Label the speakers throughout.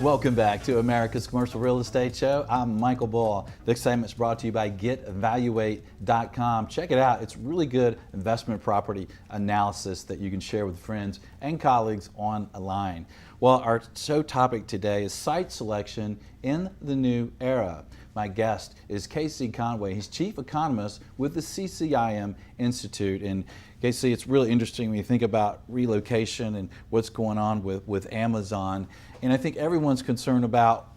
Speaker 1: Welcome back to America's Commercial Real Estate Show. I'm Michael Bull. The segment is brought to you by GetEvaluate.com. Check it out. It's really good investment property analysis that you can share with friends and colleagues online. Well, our show topic today is site selection in the new era. My guest is Casey Conway. He's chief economist with the CCIM Institute. And Casey, it's really interesting when you think about relocation and what's going on with Amazon. And I think everyone's concerned about,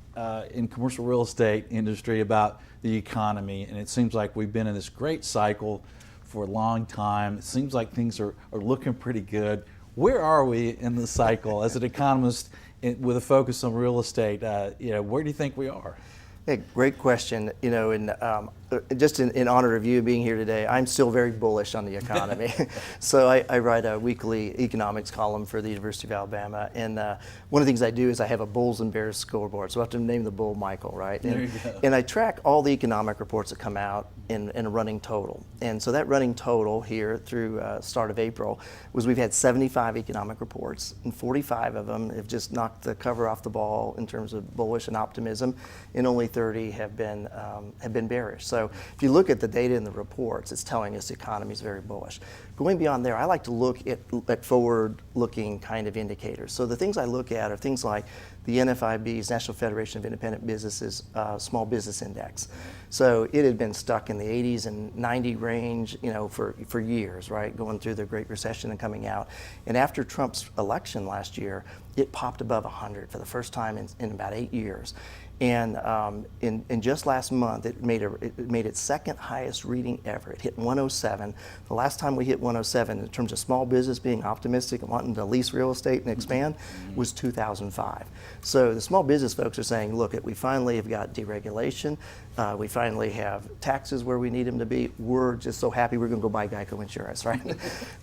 Speaker 1: in commercial real estate industry, about the economy. And it seems like we've been in this great cycle for a long time. It seems like things are looking pretty good. Where are we in the cycle as an economist with a focus on real estate? Where do you think we are?
Speaker 2: Hey, great question. Just in honor of you being here today, I'm still very bullish on the economy. So I write a weekly economics column for the University of Alabama, and one of the things I do is I have a Bulls and Bears scoreboard. So I have to name the Bull Michael, right?
Speaker 1: There you go.
Speaker 2: And I track all the economic reports that come out in a running total. And so that running total here through start of April was we've had 75 economic reports, and 45 of them have just knocked the cover off the ball in terms of bullish and optimism, and only 30 have been bearish. So if you look at the data in the reports, it's telling us the economy is very bullish. Going beyond there, I like to look at forward-looking kind of indicators. So the things I look at are things like the NFIB's, National Federation of Independent Businesses, Small Business Index. So it had been stuck in the 80s and 90 range, for years, right, going through the Great Recession and coming out. And after Trump's election last year, it popped above 100 for the first time in about 8 years. And in just last month, it made its second highest reading ever. It hit 107. The last time we hit 107 in terms of small business being optimistic and wanting to lease real estate and expand was 2005. So the small business folks are saying, look, we finally have got deregulation. We finally have taxes where we need them to be. We're just so happy we're going to go buy Geico insurance, right?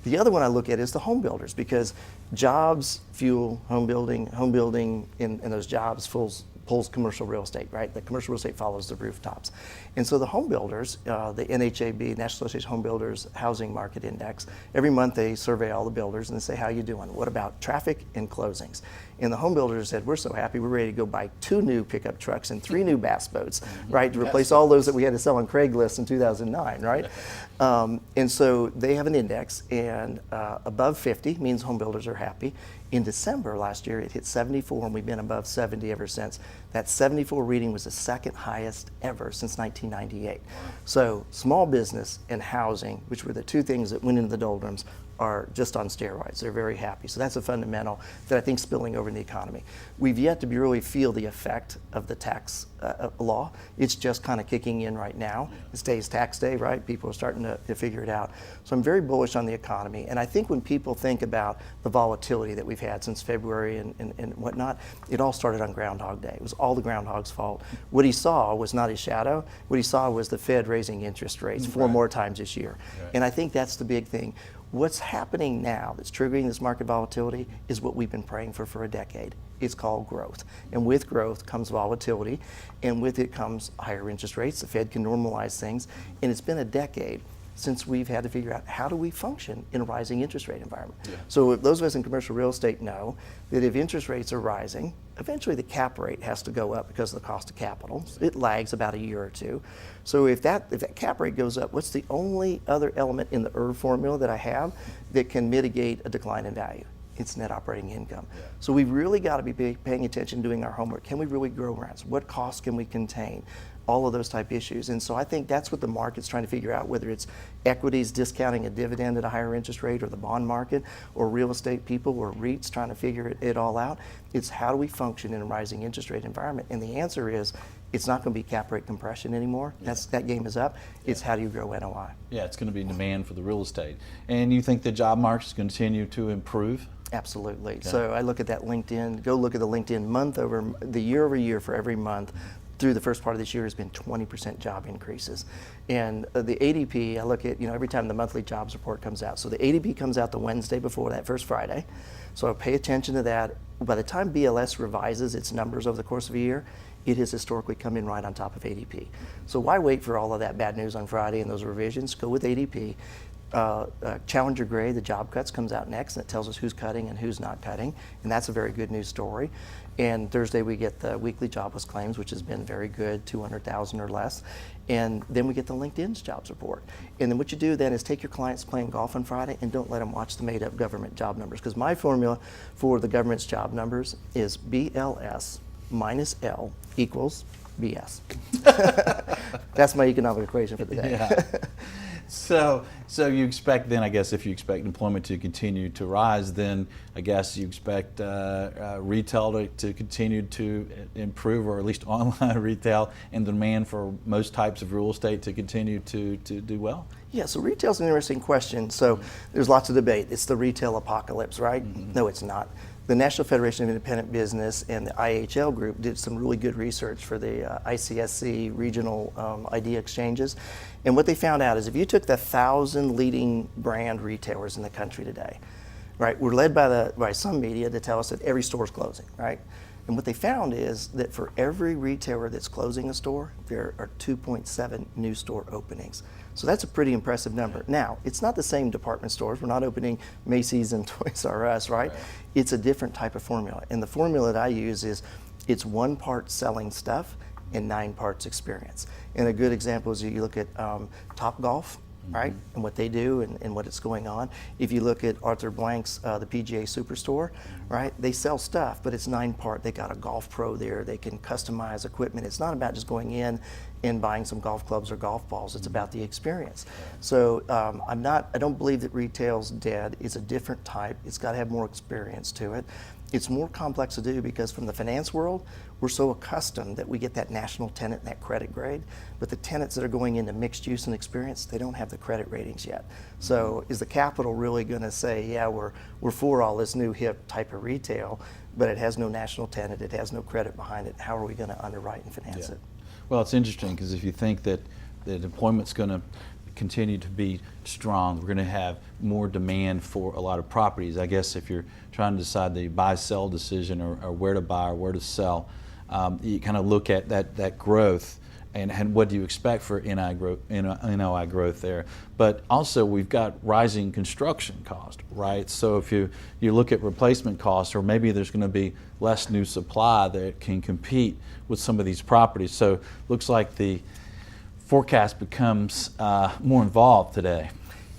Speaker 2: The other one I look at is the home builders, because jobs fuel home building, and those jobs pulls commercial real estate, right? The commercial real estate follows the rooftops. And so the home builders, the NHAB, National Association of Home Builders Housing Market Index, every month they survey all the builders and they say, how you doing? What about traffic and closings? And the home builders said, we're so happy, we're ready to go buy 2 new pickup trucks and 3 new bass boats, right? To replace all those that we had to sell on Craigslist in 2009, right? And so they have an index, and above 50 means home builders are happy. In December last year, it hit 74, and we've been above 70 ever since. That 74 reading was the second highest ever since 1998. So small business and housing, which were the 2 things that went into the doldrums, are just on steroids. They're very happy. So that's a fundamental that I think spilling over in the economy. We've yet to really feel the effect of the tax law. It's just kind of kicking in right now. It's today's tax day, right? People are starting to figure it out. So I'm very bullish on the economy. And I think when people think about the volatility that we've had since February and whatnot, it all started on Groundhog Day. It was all the groundhog's fault. What he saw was not his shadow. What he saw was the Fed raising interest rates 4 more times this year. Right. And I think that's the big thing. What's happening now that's triggering this market volatility is what we've been praying for a decade. It's called growth. And with growth comes volatility, and with it comes higher interest rates. The Fed can normalize things. And it's been a decade since we've had to figure out how do we function in a rising interest rate environment. Yeah. So those of us in commercial real estate know that if interest rates are rising, eventually the cap rate has to go up because of the cost of capital. It lags about a year or 2. So if that cap rate goes up, what's the only other element in the ERV formula that I have that can mitigate a decline in value? It's net operating income. Yeah. So we've really got to be paying attention, doing our homework. Can we really grow rents? What costs can we contain? All of those type issues. And so I think that's what the market's trying to figure out, whether it's equities discounting a dividend at a higher interest rate, or the bond market, or real estate people, or REITs trying to figure it all out. It's how do we function in a rising interest rate environment? And the answer is, it's not going to be cap rate compression anymore. Yeah. That game is up. Yeah. It's how do you grow NOI? Yeah,
Speaker 1: it's going to be demand for the real estate. And you think the job market is going to continue to improve?
Speaker 2: Absolutely. Okay. So I look at that LinkedIn, go look at the LinkedIn month over the year over year for every month. through the first part of this year has been 20% job increases. And the ADP, I look at, every time the monthly jobs report comes out. So the ADP comes out the Wednesday before that first Friday. So I pay attention to that. By the time BLS revises its numbers over the course of a year, it has historically come in right on top of ADP. So why wait for all of that bad news on Friday and those revisions? Go with ADP. Challenger grade, the job cuts, comes out next, and it tells us who's cutting and who's not cutting, and that's a very good news story. And Thursday we get the weekly jobless claims, which has been very good, 200,000 or less. And then we get the LinkedIn's jobs report. And then what you do then is take your clients playing golf on Friday and don't let them watch the made up government job numbers. Because my formula for the government's job numbers is BLS minus L equals BS. That's my economic equation for the day.
Speaker 1: Yeah. So you expect then, I guess, if you expect employment to continue to rise, then I guess you expect retail to continue to improve, or at least online retail, and demand for most types of real estate to continue to do well?
Speaker 2: Yeah, so retail's an interesting question. So there's lots of debate. It's the retail apocalypse, right? Mm-hmm. No, it's not. The National Federation of Independent Business and the IHL group did some really good research for the ICSC regional idea exchanges. And what they found out is if you took the 1,000 leading brand retailers in the country today, right, we're led by some media to tell us that every store is closing, right? And what they found is that for every retailer that's closing a store, there are 2.7 new store openings. So that's a pretty impressive number. Now, it's not the same department stores. We're not opening Macy's and Toys R Us, right? It's a different type of formula. And the formula that I use is it's 1 part selling stuff and 9 parts experience. And a good example is you look at Topgolf, right? And what they do and what it's going on. If you look at Arthur Blank's, the PGA Superstore, right? They sell stuff, but it's 9 part. They got a golf pro there. They can customize equipment. It's not about just going in and buying some golf clubs or golf balls. It's about the experience. So I don't believe that retail's dead. It's a different type. It's got to have more experience to it. It's more complex to do because from the finance world, we're so accustomed that we get that national tenant and that credit grade, but the tenants that are going into mixed use and experience, they don't have the credit ratings yet. So is the capital really going to say, yeah, we're for all this new hip type of retail, but it has no national tenant, it has no credit behind it. How are we going to underwrite and finance it?
Speaker 1: Well, it's interesting because if you think that employment's going to continue to be strong, we're going to have more demand for a lot of properties. I guess if you're trying to decide the buy-sell decision or where to buy or where to sell, you kind of look at that growth and what do you expect for NOI growth there. But also we've got rising construction cost, right? So if you look at replacement costs, or maybe there's going to be less new supply that can compete with some of these properties. So looks like the forecast becomes more involved today.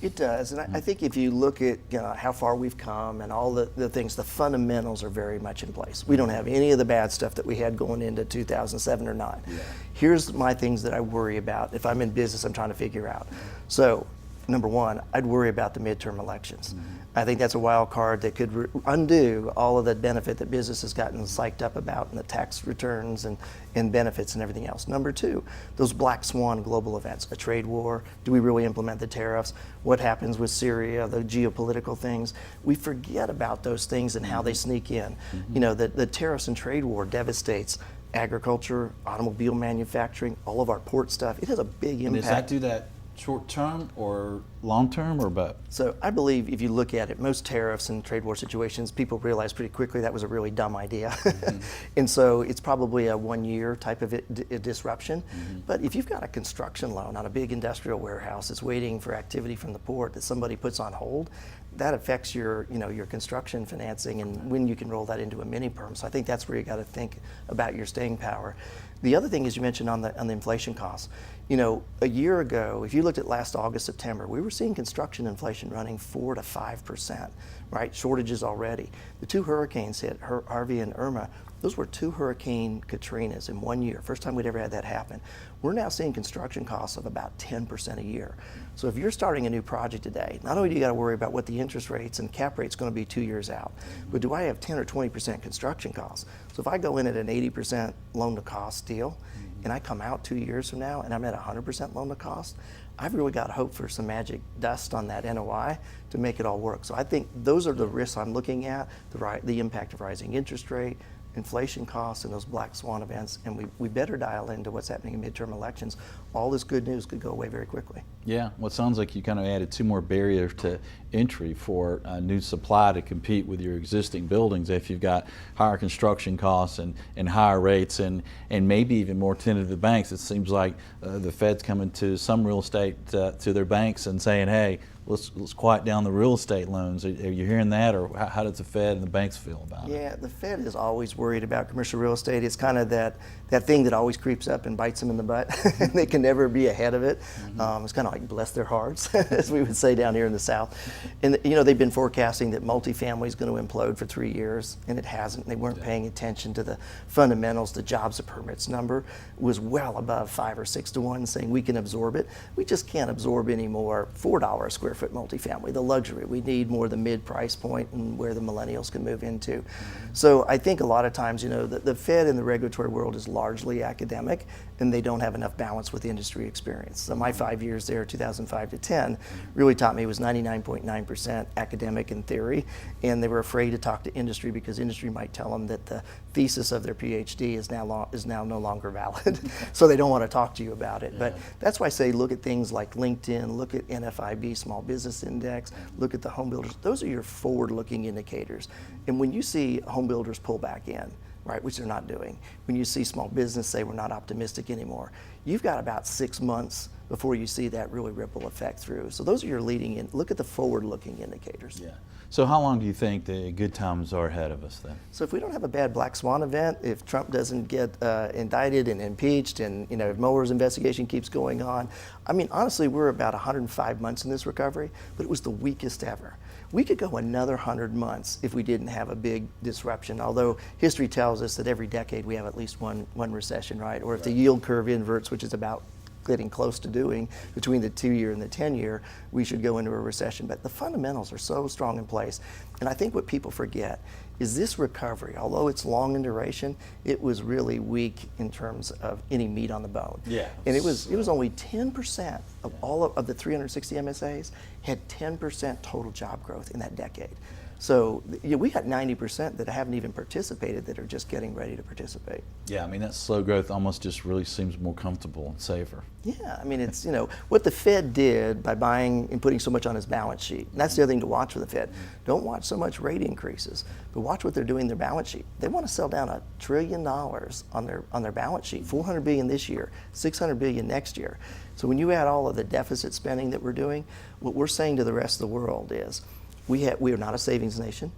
Speaker 2: It does, and I think if you look at how far we've come and all the things, the fundamentals are very much in place. We don't have any of the bad stuff that we had going into 2007 or 9. Yeah. Here's my things that I worry about if I'm in business I'm trying to figure out. So, number one, I'd worry about the midterm elections. Mm-hmm. I think that's a wild card that could undo all of the benefit that business has gotten psyched up about and the tax returns and benefits and everything else. Number two, those black swan global events, a trade war, do we really implement the tariffs? What happens with Syria, the geopolitical things? We forget about those things and how they sneak in. Mm-hmm. The tariffs and trade war devastates agriculture, automobile manufacturing, all of our port stuff. It has a big impact.
Speaker 1: And does that do that short term or long term or both?
Speaker 2: So I believe if you look at it, most tariffs and trade war situations, people realize pretty quickly that was a really dumb idea. Mm-hmm. And so it's probably a 1-year type of disruption. Mm-hmm. But if you've got a construction loan on a big industrial warehouse that's waiting for activity from the port that somebody puts on hold, that affects your construction financing and when you can roll that into a mini perm. So I think that's where you got to think about your staying power. The other thing is you mentioned on the inflation costs. A year ago, if you looked at last August, September, we were seeing construction inflation running 4 to 5%, right? Shortages already. The 2 hurricanes hit, Harvey and Irma. Those were 2 Hurricane Katrinas in 1 year. First time we'd ever had that happen. We're now seeing construction costs of about 10% a year. So if you're starting a new project today, not only do you got to worry about what the interest rates and cap rate's going to be 2 years out, but do I have 10 or 20% construction costs? So if I go in at an 80% loan to cost deal, and I come out 2 years from now and I'm at 100% loan to cost, I've really got hope for some magic dust on that NOI to make it all work. So I think those are the risks I'm looking at, the impact of rising interest rate, inflation costs and those black swan events, and we better dial into what's happening in midterm elections. All this good news could go away very quickly.
Speaker 1: Yeah, well, it sounds like you kind of added 2 more barriers to entry for new supply to compete with your existing buildings if you've got higher construction costs and higher rates and maybe even more tentative banks. It seems like the Fed's coming to some real estate, to their banks and saying, hey, let's quiet down the real estate loans. Are you hearing that, or how does the Fed and the banks feel about it?
Speaker 2: Yeah, the Fed is always worried about commercial real estate. It's kind of that thing that always creeps up and bites them in the butt. They can never be ahead of it. It's kind of like bless their hearts, as we would say down here in the South. And they've been forecasting that multifamily is going to implode for 3 years, and it hasn't. They weren't paying attention to the fundamentals. The jobs and permits number was well above 5 or 6 to 1, saying we can absorb it. We just can't absorb any more $4 a square foot multifamily, the luxury. We need more the mid price point and where the millennials can move into. So I think a lot of times, the Fed and the regulatory world is largely academic, and they don't have enough balance with industry experience. So my 5 years there, 2005 to 10, really taught me was 99.9% academic and theory, and they were afraid to talk to industry because industry might tell them that the thesis of their PhD is now no longer valid. So they don't want to talk to you about it. But that's why I say look at things like LinkedIn, look at NFIB, Small Business Index, look at the home builders. Those are your forward-looking indicators. And when you see home builders pull back in, right, which they're not doing, when you see small business say we're not optimistic anymore, you've got about 6 months before you see that really ripple effect through. So those are your leading in. Look at the forward-looking indicators.
Speaker 1: Yeah. So how long do you think the good times are ahead of us then?
Speaker 2: So if we don't have a bad black swan event, if Trump doesn't get indicted and impeached, and if Mueller's investigation keeps going on, I mean, honestly, we're about 105 months in this recovery, but it was the weakest ever. We could go another 100 months if we didn't have a big disruption, although history tells us that every decade we have at least one recession, right? Or if the yield curve inverts, which is about getting close to doing between the 2-year and the 10-year, we should go into a recession. But the fundamentals are so strong in place. And I think what people forget is this recovery, although it's long in duration, it was really weak in terms of any meat on the bone.
Speaker 1: Yeah.
Speaker 2: And it was only 10% of all of the 360 MSAs had 10% total job growth in that decade. So we got 90% that haven't even participated that are just getting ready to participate.
Speaker 1: Yeah, I mean, that slow growth almost just really seems more comfortable and safer.
Speaker 2: Yeah, I mean, it's, what the Fed did by buying and putting so much on his balance sheet. And that's the other thing to watch for the Fed. Don't watch so much rate increases, but watch what they're doing in their balance sheet. They want to sell down $1 trillion on their balance sheet, $400 billion this year, $600 billion next year. So when you add all of the deficit spending that we're doing, what we're saying to the rest of the world is, we are not a savings nation,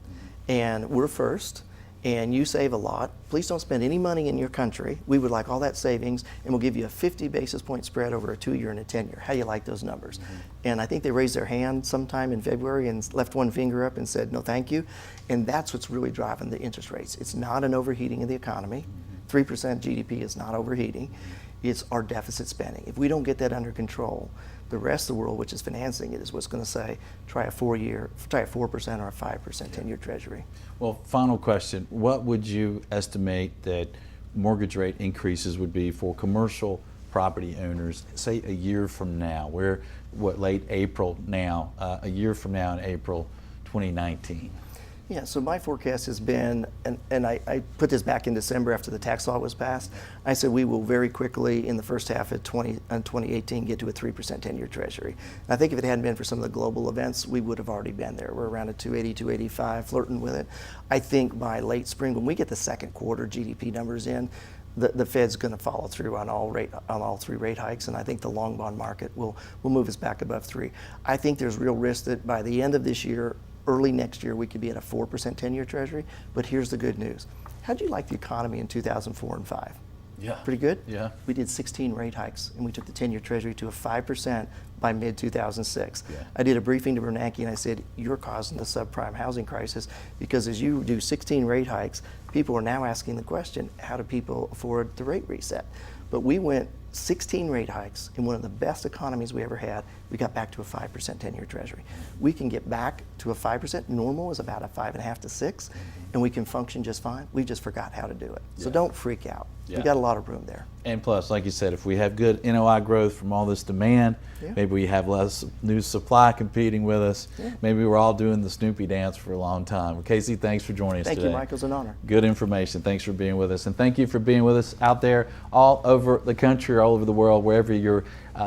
Speaker 2: and we're first, and you save a lot. Please don't spend any money in your country. We would like all that savings, and we'll give you a 50 basis point spread over a 2-year and a 10-year. How do you like those numbers? And I think they raised their hand sometime in February and left one finger up and said, no, thank you. And that's what's really driving the interest rates. It's not an overheating of the economy. 3% GDP is not overheating. It's our deficit spending. If we don't get that under control, the rest of the world, which is financing it, is what's going to say, try a 4% or a 5% 10-year treasury.
Speaker 1: Well, final question. What would you estimate that mortgage rate increases would be for commercial property owners, say a year from now? We're, late April now, a year from now in April 2019.
Speaker 2: Yeah, so my forecast has been, and I put this back in December after the tax law was passed, I said we will very quickly in the first half of 2018 get to a 3% 10-year treasury. And I think if it hadn't been for some of the global events, we would have already been there. We're around a 280, 285, flirting with it. I think by late spring, when we get the second quarter GDP numbers in, the Fed's going to follow through on all 3 rate hikes, and I think the long bond market will move us back above 3. I think there's real risk that by the end of this year, early next year, we could be at a 4% 10-year treasury. But here's the good news. How'd you like the economy in 2004 and 5?
Speaker 1: Yeah.
Speaker 2: Pretty good?
Speaker 1: Yeah.
Speaker 2: We did 16 rate hikes, and we took the 10-year treasury to a 5% by mid-2006.
Speaker 1: Yeah.
Speaker 2: I did a briefing to Bernanke, and I said, you're causing the subprime housing crisis, because as you do 16 rate hikes, people are now asking the question, how do people afford the rate reset? But we went 16 rate hikes in one of the best economies we ever had. We got back to a 5% 10-year treasury. We can get back to a 5%. Normal is about a 5.5 to 6, and we can function just fine. We just forgot how to do it. So don't freak out.
Speaker 1: Yeah.
Speaker 2: We got a lot of room there.
Speaker 1: And plus, like you said, if we have good NOI growth from all this demand,
Speaker 2: Yeah.
Speaker 1: maybe we have less new supply competing with us.
Speaker 2: Yeah.
Speaker 1: Maybe we're all doing the Snoopy dance for a long time. Well, Casey, thanks for joining us
Speaker 2: Thank
Speaker 1: today.
Speaker 2: you, Michael. It's an honor.
Speaker 1: Good information. Thanks for being with us. And thank you for being with us out there all over the country, all over the world, wherever you're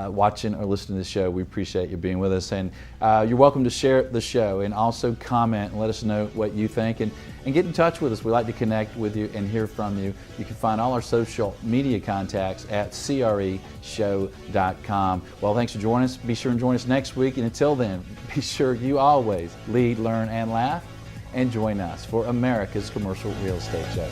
Speaker 1: watching or listening to the show. We appreciate you being with us. And you're welcome to share the show and also comment and let us know what you think. And get in touch with us. We like to connect with you and hear from you. You can find all our social media contacts at creshow.com. Well, thanks for joining us. Be sure and join us next week. And until then, be sure you always lead, learn, and laugh. And join us for America's Commercial Real Estate Show.